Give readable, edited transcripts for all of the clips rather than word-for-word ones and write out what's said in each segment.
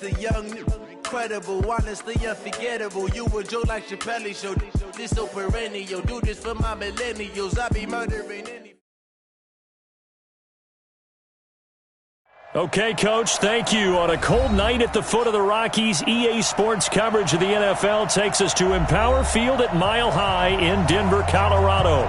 The young, incredible, honestly unforgettable. You a Joe like Chappelle show. This so perennial. Do this for my millennials. I be murdering any. Okay, Coach, thank you. On a cold night at the foot of the Rockies, EA Sports coverage of the NFL takes us to Empower Field at Mile High in Denver, Colorado.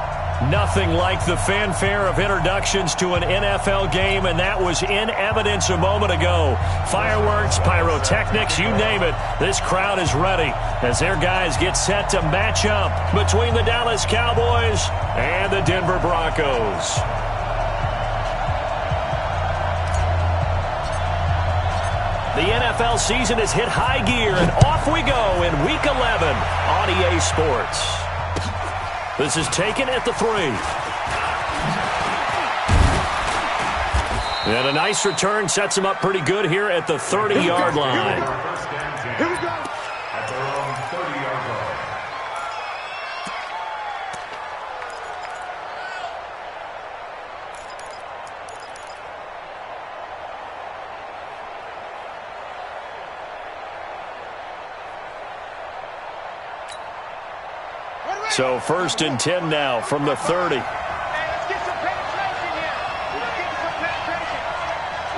Nothing like the fanfare of introductions to an NFL game, and that was in evidence a moment ago. Fireworks, pyrotechnics, you name it. This crowd is ready as their guys get set to match up between the Dallas Cowboys and the Denver Broncos. The NFL season has hit high gear, and off we go in Week 11 on EA Sports. This is taken at the 3. And a nice return sets him up pretty good here at the 30-yard line. Here we go. At their own 30-yard line. So 1st and 10 now from the 30. Hey, let's get some penetration here. Let's get some penetration.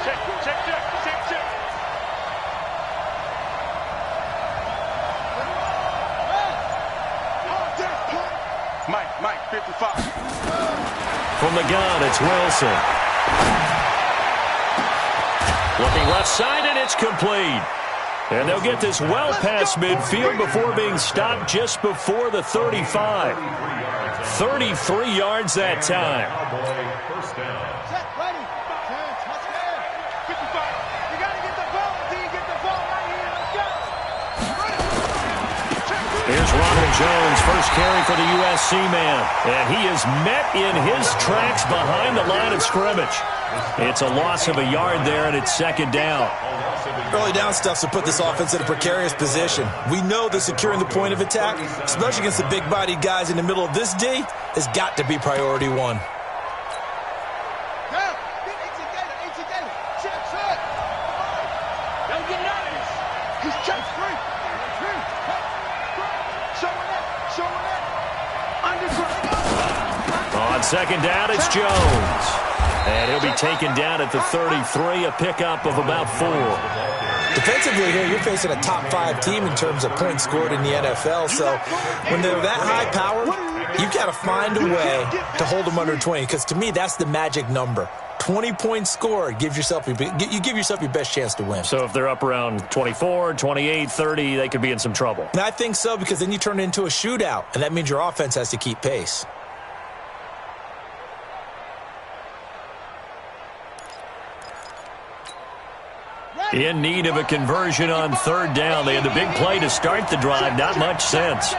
Check. Mike, 55. From the gun, it's Wilson. Looking left side, and it's complete. And they'll get this well past midfield before being stopped just before the 35. 33 yards that time. First down. Set, ready. Let's go. 55. You got to get the ball until you get the ball right here. Let's go. Here's Ronald Jones, first carry for the USC man. And he is met in his tracks behind the line of scrimmage. It's a loss of a yard there, and it's 2nd down. Early down stuff to put this offense in a precarious position. We know that securing the point of attack, especially against the big-bodied guys in the middle of this D, has got to be priority 1. Get together. Check. Don't get nervous. He's check free. Showing that. Underground. On 2nd down, it's Jones. And he'll be taken down at the 33, a pickup of about 4. Defensively here, you're facing a top 5 team in terms of points scored in the NFL. So when they're that high powered, you've got to find a way to hold them under 20. Because to me, that's the magic number. 20 points scored gives yourself you give yourself your best chance to win. So if they're up around 24, 28, 30, they could be in some trouble. And I think so, because then you turn it into a shootout, and that means your offense has to keep pace. In need of a conversion on 3rd down. They had the big play to start the drive. Not much sense.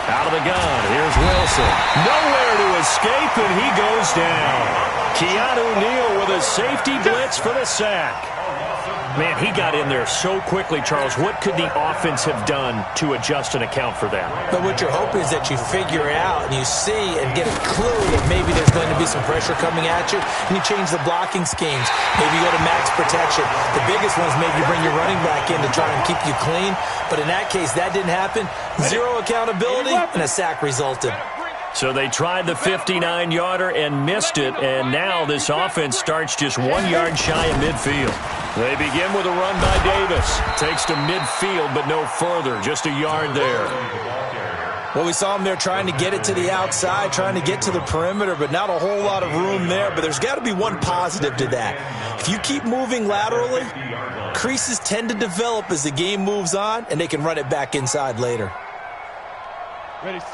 Out of the gun. Here's Wilson. Nowhere to escape, and he goes down. Keanu Neal with a safety blitz for the sack. Man, he got in there so quickly, Charles. What could the offense have done to adjust and account for that? But what you're hoping is that you figure it out and you see and get a clue that maybe there's going to be some pressure coming at you, and you change the blocking schemes. Maybe you go to max protection. The biggest one is maybe you bring your running back in to try and keep you clean. But in that case, that didn't happen. 0 accountability, and a sack resulted. So they tried the 59-yarder and missed it, and now this offense starts just 1 yard shy of midfield. They begin with a run by Davis. Takes to midfield, but no further, just a yard there. Well, we saw him there trying to get it to the outside, trying to get to the perimeter, but not a whole lot of room there. But there's got to be one positive to that. If you keep moving laterally, creases tend to develop as the game moves on, and they can run it back inside later.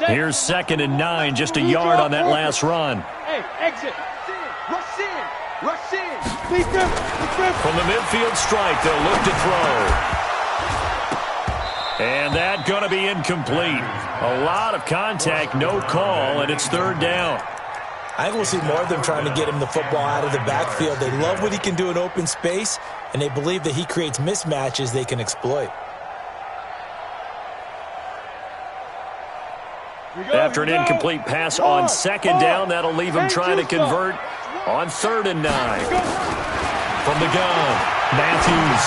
Here's 2nd and 9, just a yard on that last run. Hey, exit. Rush in. From the midfield strike, they'll look to throw. And that going to be incomplete. A lot of contact, no call, and it's 3rd down. I think we'll see more of them trying to get him the football out of the backfield. They love what he can do in open space, and they believe that he creates mismatches they can exploit. After an incomplete pass on 2nd down, that'll leave him trying to convert On 3rd and 9. From the gun, Matthews.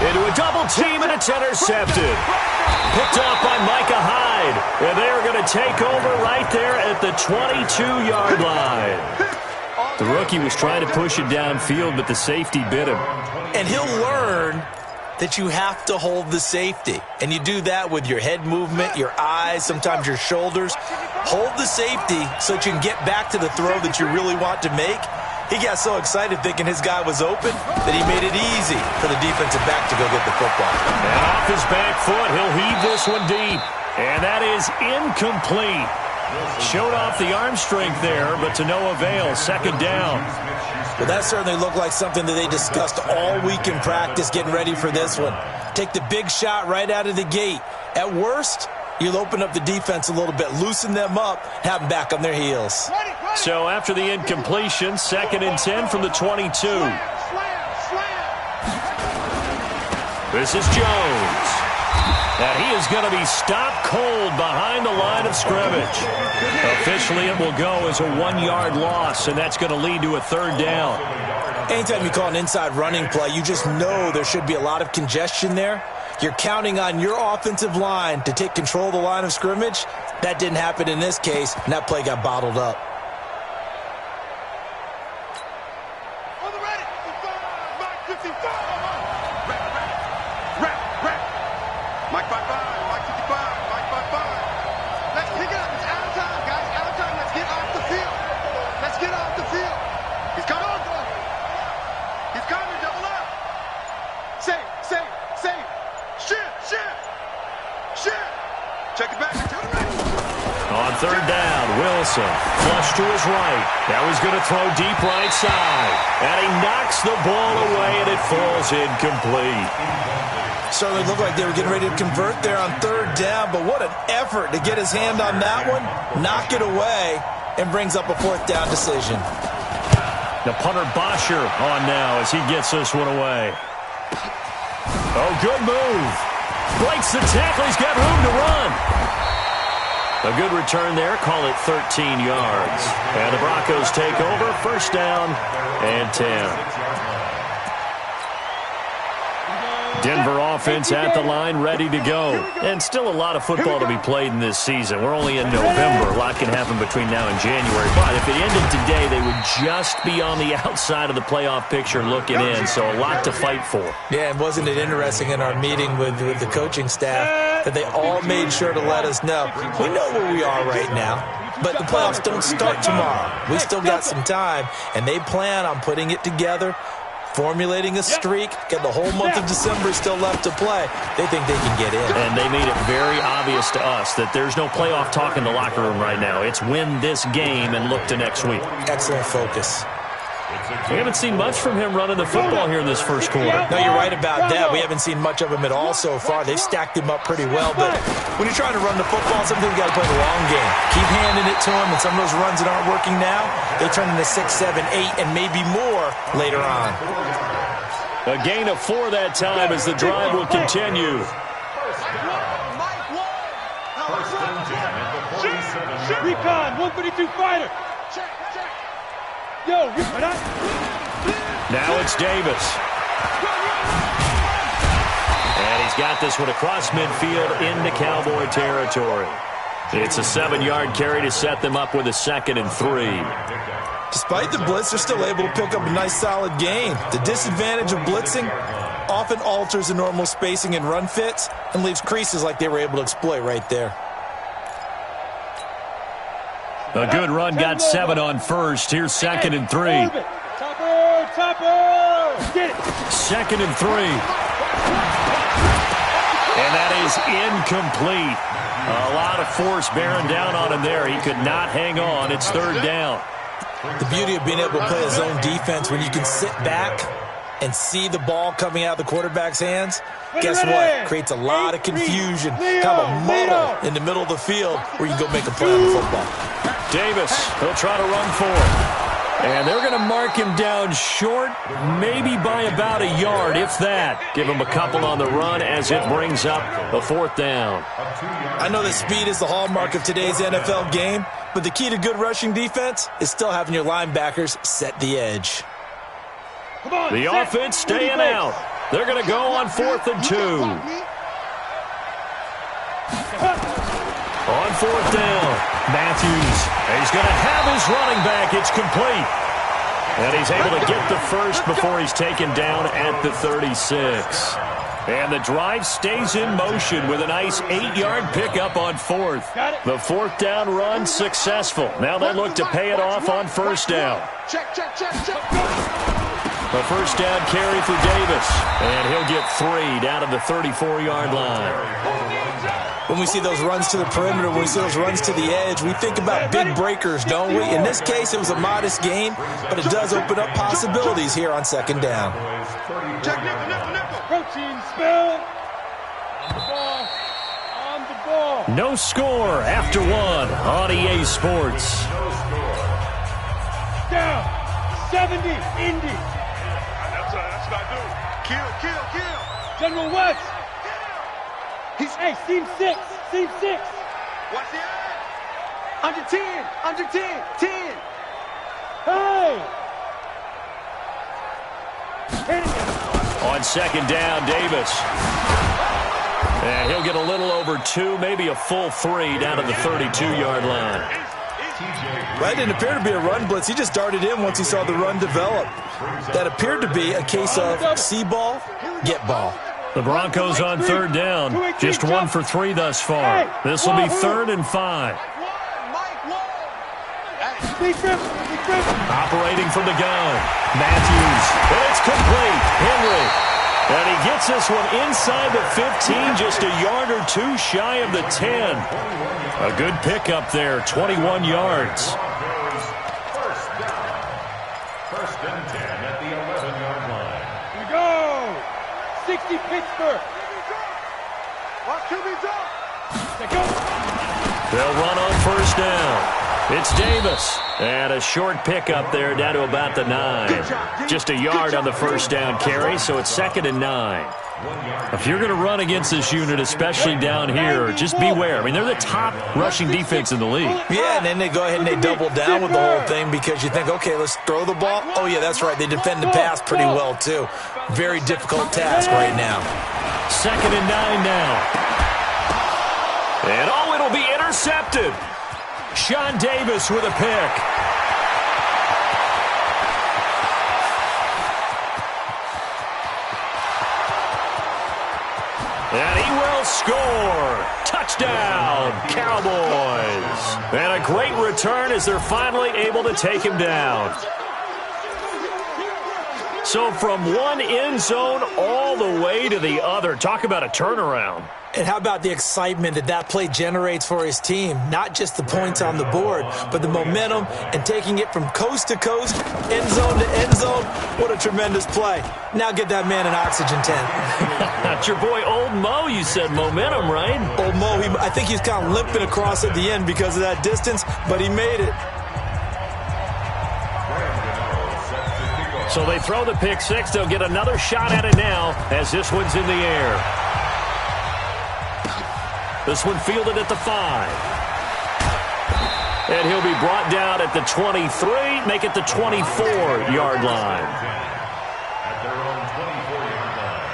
Into a double team, and it's intercepted. Picked off by Micah Hyde. And they are going to take over right there at the 22-yard line. The rookie was trying to push it downfield, but the safety bit him. And he'll learn that you have to hold the safety. And you do that with your head movement, your eyes, sometimes your shoulders. Hold the safety so that you can get back to the throw that you really want to make. He got so excited thinking his guy was open that he made it easy for the defensive back to go get the football. And off his back foot, he'll heave this one deep. And that is incomplete. Showed off the arm strength there, but to no avail. 2nd down. Well, that certainly looked like something that they discussed all week in practice getting ready for this one. Take the big shot right out of the gate. At worst, you'll open up the defense a little bit, loosen them up, have them back on their heels. So after the incompletion, 2nd and 10 from the 22. This is Jones. And he is going to be stopped cold behind the line of scrimmage. Officially, it will go as a 1-yard loss, and that's going to lead to a 3rd down. Anytime you call an inside running play, you just know there should be a lot of congestion there. You're counting on your offensive line to take control of the line of scrimmage. That didn't happen in this case, and that play got bottled up. On the ready. 55. Mike 55. Mike 55. Mike 55. Let's pick it up. It's out of time, guys. Out of time. Let's get off the field. Let's get off the field. He's coming. He's coming. Double up. Save. Shift. Check it back. On 3rd down, Wilson flush to his right. Now he's going to throw deep right side. And he knocks the ball away, and it falls incomplete. Certainly looked like they were getting ready to convert there on 3rd down, but what an effort to get his hand on that one, knock it away, and brings up a 4th down decision. The punter Bosher on now as he gets this one away. Oh, good move. Breaks the tackle. He's got room to run. A good return there. Call it 13 yards. And the Broncos take over. 1st down and 10. Denver offense at the line, ready to go. And still a lot of football to be played in this season. We're only in November. A lot can happen between now and January. But if it ended today, they would just be on the outside of the playoff picture looking in. So a lot to fight for. Yeah, and wasn't it interesting in our meeting with the coaching staff that they all made sure to let us know, we know where we are right now, but the playoffs don't start tomorrow. We still got some time, and they plan on putting it together, formulating a streak, get the whole month of December still left to play. They think they can get in. And they made it very obvious to us that there's no playoff talk in the locker room right now. It's win this game and look to next week. Excellent focus. We haven't seen much from him running the football here in this first quarter. No, you're right about that. We haven't seen much of him at all so far. They've stacked him up pretty well, but when you're trying to run the football, sometimes you got to play the long game. Keep handing it to him, and some of those runs that aren't working now, they turn into 6, 7, 8, and maybe more later on. A gain of 4 that time as the drive will continue. Recon, 132 fighter. Yo, you for that? Now it's Davis. And he's got this one across midfield into Cowboy territory. It's a 7-yard carry to set them up with a 2nd and 3. Despite the blitz, they're still able to pick up a nice solid gain. The disadvantage of blitzing often alters the normal spacing and run fits and leaves creases like they were able to exploit right there. A good run, got 7 on first. Here's 2nd and 3. Topper! Get it! 2nd and 3. And that is incomplete. A lot of force bearing down on him there. He could not hang on. It's 3rd down. The beauty of being able to play a zone defense when you can sit back and see the ball coming out of the quarterback's hands, guess what? Creates a lot of confusion, kind of a muddle in the middle of the field where you can go make a play on the football. Davis, he'll try to run for it. And they're going to mark him down short, maybe by about a yard, if that. Give him a couple on the run as it brings up a 4th down. I know that speed is the hallmark of today's NFL game, but the key to good rushing defense is still having your linebackers set the edge. The offense staying out. They're going to go on 4th and 2. On 4th down, Matthews. He's going to have his running back. It's complete. And he's able to get the first before he's taken down at the 36. And the drive stays in motion with a nice 8-yard pickup on 4th. The 4th down run successful. Now they look to pay it off on 1st down. A 1st down carry for Davis. And he'll get 3 down to the 34-yard line. When we see those runs to the perimeter, when we see those runs to the edge, we think about big breakers, don't we? In this case, it was a modest gain, but it does open up possibilities here on 2nd down. Protein spill. On the ball. No score after 1 on EA Sports. Down. 70. Indy. That's what I do. Kill. General West. Hey, Team 6. Team 6. What's the Under 10. Under 10. 10. Hey. On 2nd down, Davis. And he'll get a little over 2, maybe a full 3 down to the 32-yard line. That didn't appear to be a run blitz. He just darted in once he saw the run develop. That appered to be a case of see ball, get ball. The Broncos on 3rd down. Just 1 for 3 thus far. This will be 3rd and 5. Operating from the gun. Matthews. And it's complete. Henry. And he gets this one inside the 15, just a yard or 2 shy of the 10. A good pickup there, 21 yards. First and 10 at the 11-yard line. Here we go. 60 Pittsburgh. Watch QB drop. They'll run on 1st down. It's Davis. And a short pickup there down to about the 9. Just a yard on the 1st down carry, so it's 2nd and 9. If you're going to run against this unit, especially down here, just beware. I mean, they're the top rushing defense in the league. Yeah, and then they go ahead and they double down with the whole thing because you think, okay, let's throw the ball. Oh, yeah, that's right. They defend the pass pretty well, too. Very difficult task right now. 2nd and 9 now. And, oh, it'll be intercepted. Sean Davis with a pick. And he will score. Touchdown, Cowboys. And a great return as they're finally able to take him down. So from one end zone all the way to the other. Talk about a turnaround. And how about the excitement that play generates for his team? Not just the points on the board, but the momentum and taking it from coast to coast, end zone to end zone. What a tremendous play. Now get that man an oxygen tent. That's your boy Old Mo, you said. Momentum, right? Old Mo, I think he's kind of limping across at the end because of that distance, but he made it. So they throw the pick six. They'll get another shot at it now as this one's in the air. This one fielded at the 5. And he'll be brought down at the 23, make it the 24-yard line. At their own 24-yard line.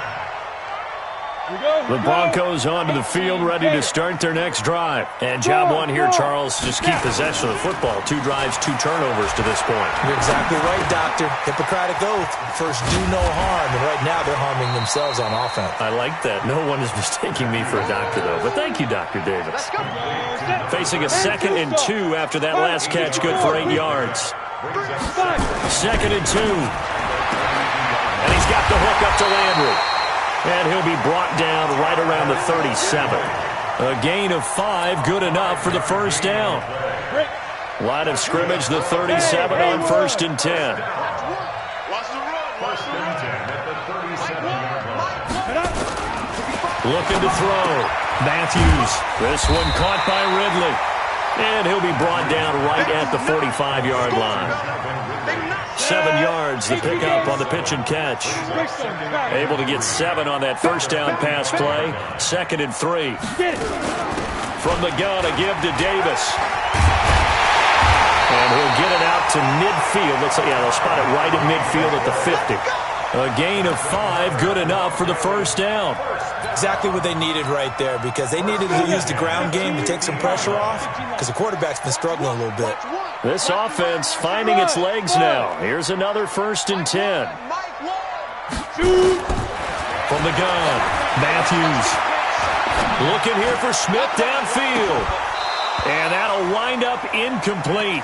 The Broncos onto the field, ready to start their next drive. And job one here, Charles, just keep possession of the football. 2 drives, 2 turnovers to this point. You're exactly right, Doctor. Hippocratic oath. First, do no harm. And right now, they're harming themselves on offense. I like that. No one is mistaking me for a doctor, though. But thank you, Dr. Davis. Facing a 2nd and 2 after that last catch, good for 8 yards. 2nd and 2. And he's got the hook up to Landry. And he'll be brought down right around the 37. A gain of 5, good enough for the first down. Line of scrimmage, the 37 on 1st and 10. First and 10 at the 37-yard line. Looking to throw. Matthews. This one caught by Ridley. And he'll be brought down right at the 45-yard line. 7 yards, the pickup on the pitch and catch. Able to get 7 on that first down pass play. 2nd and 3. From the gun, a give to Davis. And he'll get it out to midfield. Looks like, yeah, they'll spot it right at midfield at the 50. A gain of 5, good enough for the first down. Exactly what they needed right there, because they needed to use the ground game to take some pressure off, because the quarterback's been struggling a little bit. This offense finding its legs now. Here's another 1st and 10. From the gun, Matthews. Looking here for Smith downfield. And that'll wind up incomplete.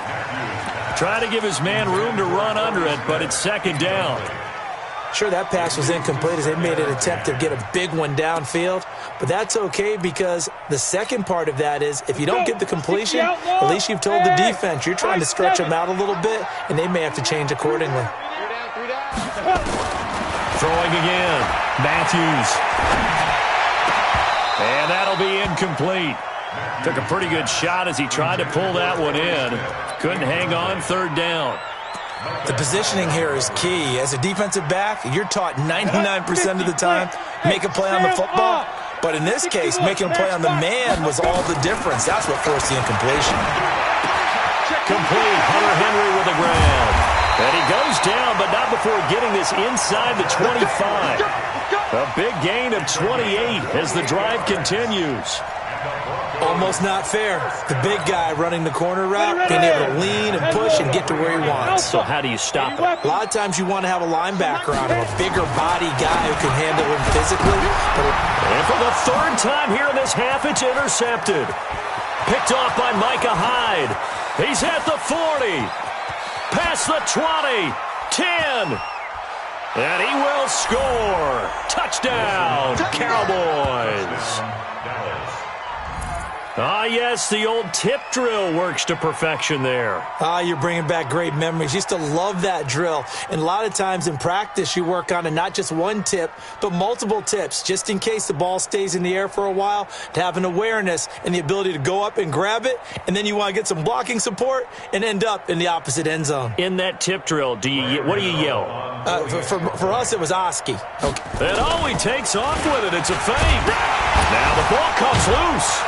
Trying to give his man room to run under it, but it's 2nd down. Sure, that pass was incomplete as they made an attempt to get a big one downfield, but that's okay because the second part of that is if you don't get the completion, at least you've told the defense you're trying to stretch them out a little bit, and they may have to change accordingly. Throwing again, Matthews. And that'll be incomplete. Took a pretty good shot as he tried to pull that one in. Couldn't hang on, 3rd down. The positioning here is key. As a defensive back, you're taught 99% of the time, make a play on the football. But in this case, making a play on the man was all the difference. That's what forced the incompletion. Complete. Hunter Henry with the grab. And he goes down, but not before getting this inside the 25. A big gain of 28 as the drive continues. Almost not fair. The big guy running the corner route, being able to lean and push and get to where he wants. So how do you stop it? A lot of times you want to have a linebacker on him, a bigger body guy who can handle him physically. And for the 3rd time here in this half, it's intercepted. Picked off by Micah Hyde. He's at the 40. Past the 20. 10. And he will score. Touchdown, Cowboys. Ah, yes, the old tip drill works to perfection there. Ah, you're bringing back great memories. Used to love that drill. And a lot of times in practice, you work on it, not just one tip, but multiple tips, just in case the ball stays in the air for a while, to have an awareness and the ability to go up and grab it, and then you want to get some blocking support and end up in the opposite end zone. In that tip drill, what do you yell? For us, it was Oski. Okay. And he takes off with it. It's a fake. Now the ball comes loose.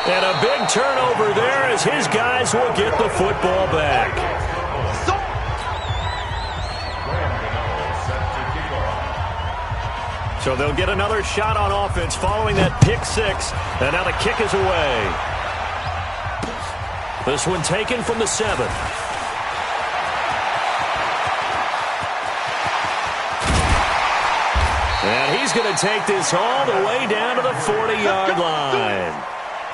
And a big turnover there as his guys will get the football back. So they'll get another shot on offense following that pick 6. And now the kick is away. This one taken from the 7. And he's going to take this all the way down to the 40-yard line.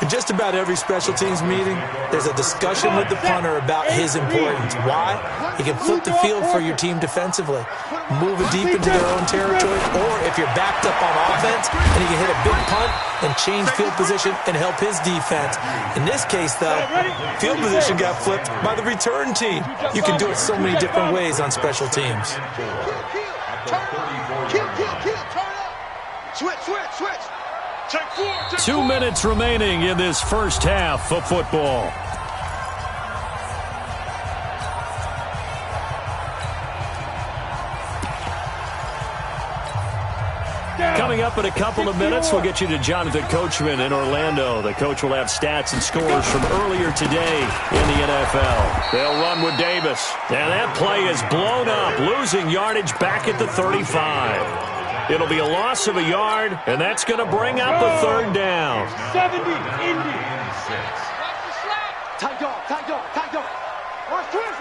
In just about every special teams meeting, there's a discussion with the punter about his importance. Why? He can flip the field for your team defensively, move it deep into their own territory, or if you're backed up on offense, and he can hit a big punt and change field position and help his defense. In this case, though, field position got flipped by the return team. You can do it so many different ways on special teams. Switch. 2 minutes remaining in this first half of football. Coming up in a couple of minutes, we'll get you to Jonathan Coachman in Orlando. The coach will have stats and scores from earlier today in the NFL. They'll run with Davis. And that play is blown up, losing yardage back at the 35. It'll be a loss of a yard, and that's going to bring up a 3rd down. 70, Indy. Tight dog. Watch twist.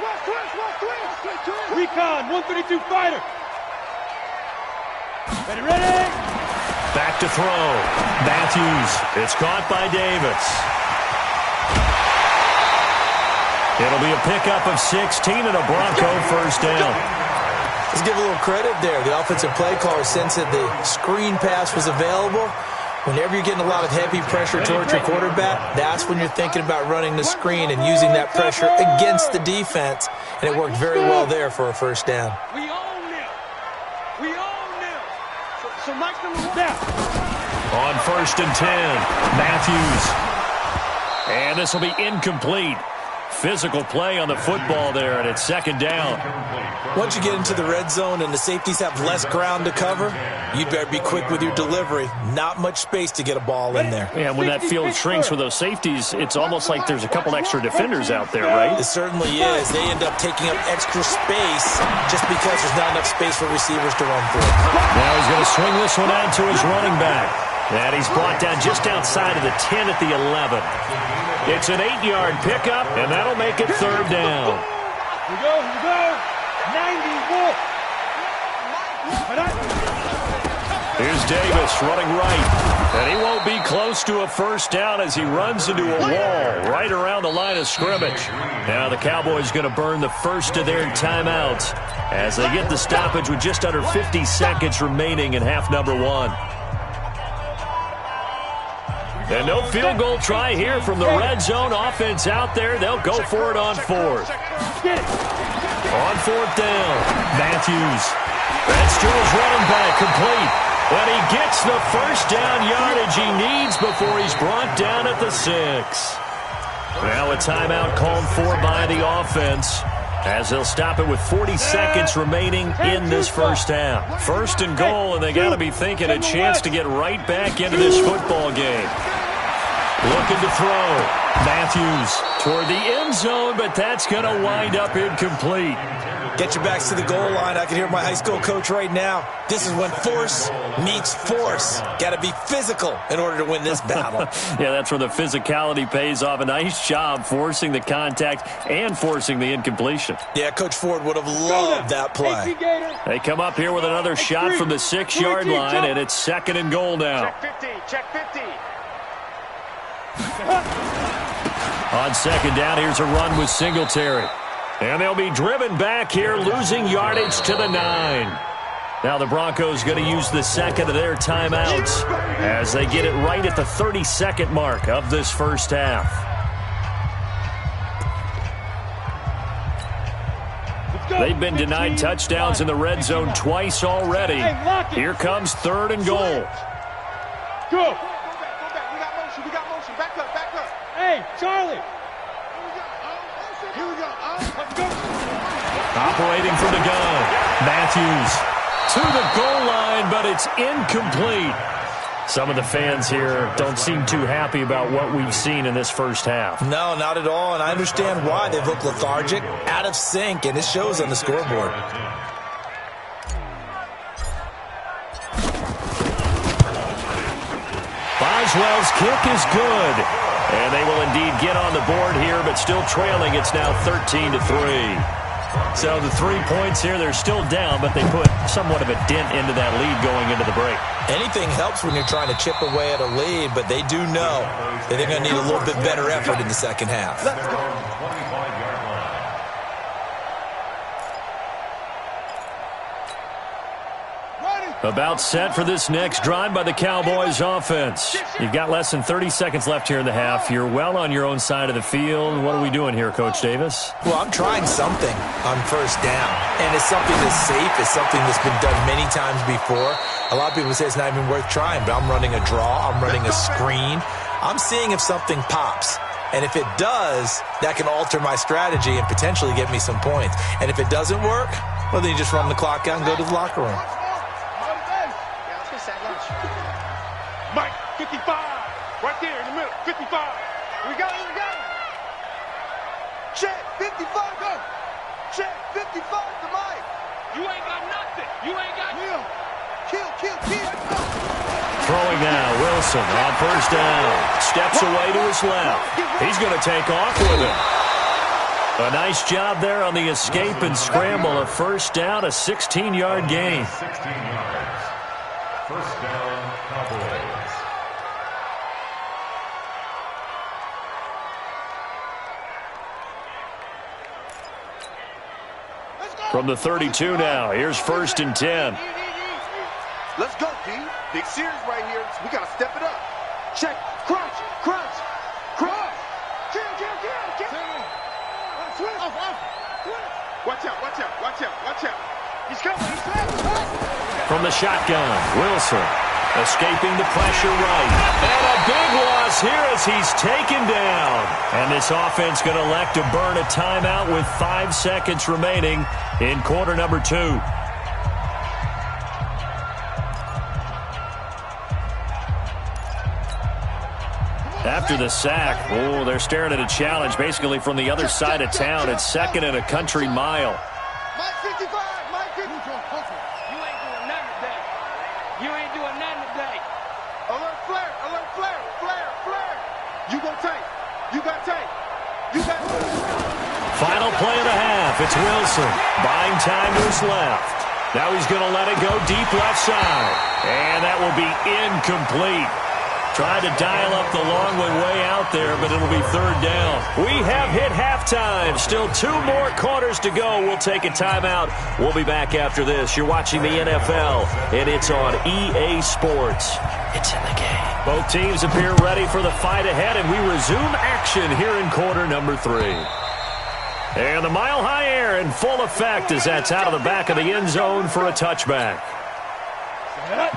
Recon, 132 fighter. Ready. Back to throw. Matthews. It's caught by Davis. It'll be a pickup of 16 and a Bronco first down. Let's give a little credit there. The offensive play caller sensed that the screen pass was available. Whenever you're getting a lot of heavy pressure towards your quarterback, that's when you're thinking about running the screen and using that pressure against the defense. And it worked very well there for a first down. We own them. So Mike's number 1 down. On 1st and 10, Matthews. And this will be incomplete. Physical play on the football there, and it's second down. Once you get into the red zone and the safeties have less ground to cover, you better be quick with your delivery. Not much space to get a ball in there. Yeah, when that field shrinks with those safeties, it's almost like there's a couple extra defenders out there, right? It certainly is. They end up taking up extra space just because there's not enough space for receivers to run through. Now he's going to swing this one out to his running back. And he's brought down just outside of the 10 at the 11. It's an 8-yard pickup, and that'll make it third down. Here we go. 90 more. Here's Davis running right. And he won't be close to a first down as he runs into a wall right around the line of scrimmage. Now the Cowboys going to burn the first of their timeouts as they get the stoppage with just under 50 seconds remaining in half number one. And no field goal try here from the red zone offense out there. They'll go for it on fourth. On fourth down, Matthews. That's to his running back, complete. And he gets the first down yardage he needs before he's brought down at the 6. Now a timeout called for by the offense as they'll stop it with 40 seconds remaining in this first half. First and goal, and they got to be thinking a chance to get right back into this football game. Looking to throw. Matthews toward the end zone, but that's going to wind up incomplete. Get your backs to the goal line. I can hear my high school coach right now. This is when force meets force. Got to be physical in order to win this battle. Yeah, that's where the physicality pays off. A nice job forcing the contact and forcing the incompletion. Yeah, Coach Ford would have loved that play. They come up here with another shot from the 6-yard line, and it's second and goal now. Check 50. On second down, here's a run with Singletary. And they'll be driven back here, losing yardage to the 9. Now the Broncos going to use the second of their timeouts as they get it right at the 30-second mark of this first half. They've been denied touchdowns in the red zone twice already. Here comes third and goal. Go. We got motion. Back up. Hey, Charlie. Here we go. Let's go. Operating from the gun. Matthews to the goal line, but it's incomplete. Some of the fans here don't seem too happy about what we've seen in this first half. No, not at all, and I understand why. They look lethargic, out of sync, and it shows on the scoreboard. Boswell's kick is good. And they will indeed get on the board here, but still trailing. It's now 13-3. So the 3 points here, they're still down, but they put somewhat of a dent into that lead going into the break. Anything helps when you're trying to chip away at a lead, but they do know that they're going to need a little bit better effort in the second half. Let's go. About set for this next drive by the Cowboys offense. You've got less than 30 seconds left here in the half. You're well on your own side of the field. What are we doing here, Coach Davis? Well, I'm trying something on first down, and it's something that's safe. It's something that's been done many times before. A lot of people say it's not even worth trying, but I'm running a draw. I'm running a screen. I'm seeing if something pops. And if it does, that can alter my strategy and potentially get me some points. And if it doesn't work, well, then you just run the clock out and go to the locker room. Mike, 55. Right there in the middle. 55. Here we go. Check, 55, go. Check, 55 to Mike. You ain't got nothing. You ain't got nothing. Kill. Throwing now, Wilson on first down. Steps away to his left. He's going to take off with it. A nice job there on the escape and scramble. A first down, a 16-yard gain. 16 yards. First down, Cowboys. From the 32 now, here's first and 10. Let's go, D. Big series right here. We got to step it up. Check. Crunch. Kill. Watch out. He's coming. From the shotgun, Wilson Escaping the pressure right. And a big loss here as he's taken down. And this offense going to elect to burn a timeout with 5 seconds remaining in quarter number 2. After the sack, they're staring at a challenge basically from the other side of town. It's 2nd and a country mile. Mike 55, Mike 50. You ain't doing nothing today. You ain't doing nothing today. Alert flare, flare. You go tight. You got tight. You got tight. Final play of the half. It's Wilson. Buying time to his left. Now he's going to let it go deep left side. And that will be incomplete. Tried to dial up the long way out there, but it'll be 3rd down. We have hit halftime. Still 2 more quarters to go. We'll take a timeout. We'll be back after this. You're watching the NFL, and it's on EA Sports. It's in the game. Both teams appear ready for the fight ahead, and we resume action here in quarter number 3. And the mile-high air in full effect as that's out of the back of the end zone for a touchback.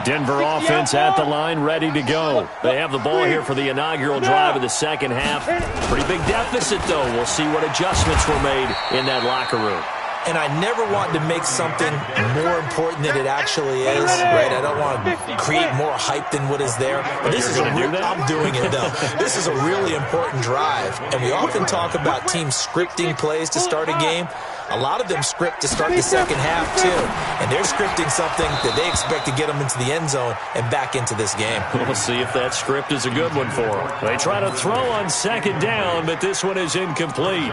Denver offense at the line, ready to go. They have the ball here for the inaugural drive of the second half. Pretty big deficit, though. We'll see what adjustments were made in that locker room. And I never want to make something more important than it actually is, right? I don't want to create more hype than what is there. But this is I'm doing it, though. This is a really important drive. And we often talk about teams scripting plays to start a game. A lot of them script to start the second half, too. And they're scripting something that they expect to get them into the end zone and back into this game. We'll see if that script is a good one for them. They try to throw on 2nd down, but this one is incomplete.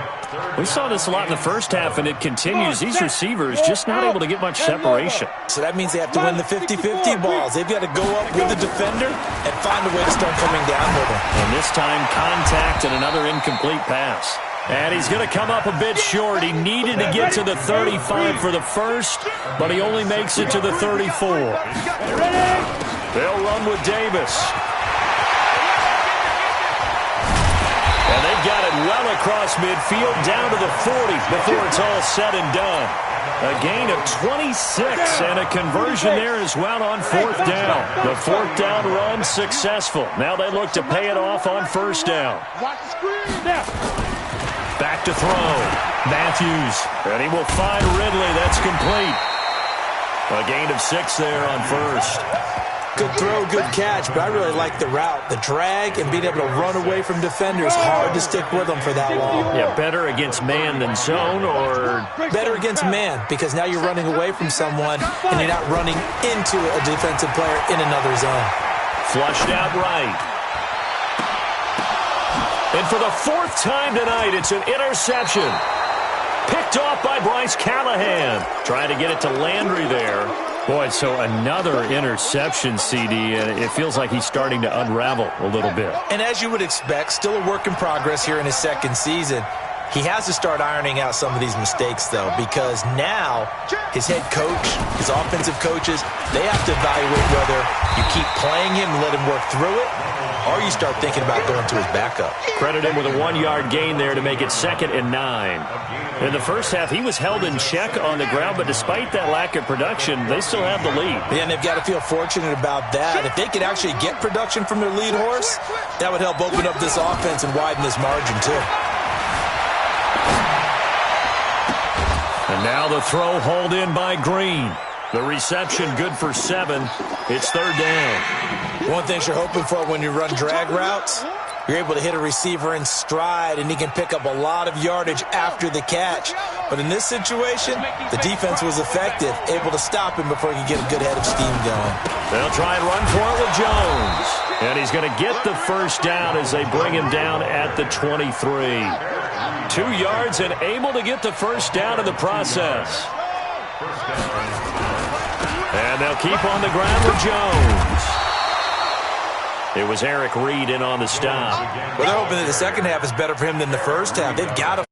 We saw this a lot in the first half, and it continues. These receivers just not able to get much separation. So that means they have to win the 50-50 balls. They've got to go up with the defender and find a way to start coming down with them. And this time, contact and another incomplete pass. And he's going to come up a bit short. He needed to get to the 35 for the first, but he only makes it to the 34. They'll run with Davis. And they've got it well across midfield, down to the 40 before it's all said and done. A gain of 26 and a conversion there as well on 4th down. The 4th down run successful. Now they look to pay it off on 1st down. Back to throw. Matthews. And he will find Ridley. That's complete. A gain of 6 there on 1st. Good throw, good catch, but I really like the route. The drag and being able to run away from defenders, hard to stick with them for that long. Yeah, better against man than zone, or? Better against man, because now you're running away from someone and you're not running into a defensive player in another zone. Flushed out right. And for the 4th time tonight, it's an interception. Picked off by Bryce Callahan. Trying to get it to Landry there. Boy, so another interception, CD, and it feels like he's starting to unravel a little bit. And as you would expect, still a work in progress here in his 2nd season. He has to start ironing out some of these mistakes, though, because now his head coach, his offensive coaches, they have to evaluate whether you keep playing him and let him work through it, or you start thinking about going to his backup. Credit him with a 1-yard gain there to make it 2nd and 9. In the first half, he was held in check on the ground, but despite that lack of production, they still have the lead. Yeah, and they've got to feel fortunate about that. If they could actually get production from their lead horse, that would help open up this offense and widen this margin, too. And now the throw hauled in by Green. The reception good for 7. It's 3rd down. One thing you're hoping for when you run drag routes, you're able to hit a receiver in stride, and he can pick up a lot of yardage after the catch. But in this situation, the defense was effective, able to stop him before he could get a good head of steam going. They'll try and run for it with Jones. And he's going to get the 1st down as they bring him down at the 23. 2 yards and able to get the 1st down in the process. And they'll keep on the ground with Jones. It was Eric Reed in on the stop. Well, they're hoping that the second half is better for him than the first half. They've got to